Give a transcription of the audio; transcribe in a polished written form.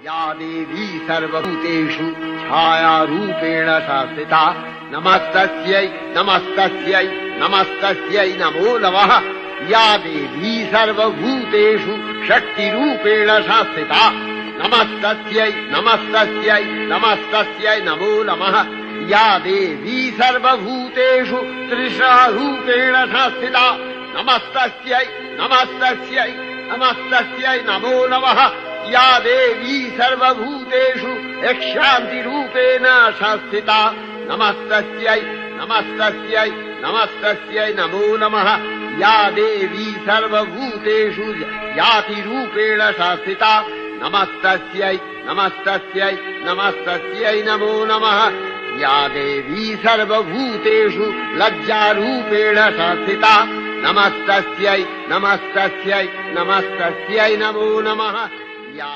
या देवी सर्वभूतेषु छायारूपेण संस्थिता नमस्तस्यै नमस्तस्यै नमस्तस्यै नमो नमः। या देवी सर्वभूतेषु शक्तिरूपेण संस्थिता नमस्तस्यै नमस्तस्यै नमस्तस्यै नमो नमः। या देवी सर्वभूतेषु तृष्णारूपेण संस्थिता नमस्तस्यै नमस्तस्यै नमस्तस्यै नमो नमः। या देवी सर्वभूतेषु शान्तिरूपेण संस्थिता नमस्तस्यै नमस्तस्यै नमस्तस्यै नमो नमः। या देवी सर्वभूतेषु जातिरूपेण संस्थिता नमस्तस्यै नमस्तस्यै नमस्तस्यै नमो नमः। या देवी सर्वभूतेषु लज्जारूपेण संस्थिता नमस्तस्यै नमस्तस्यै नमस्तस्यै नमो नमः। या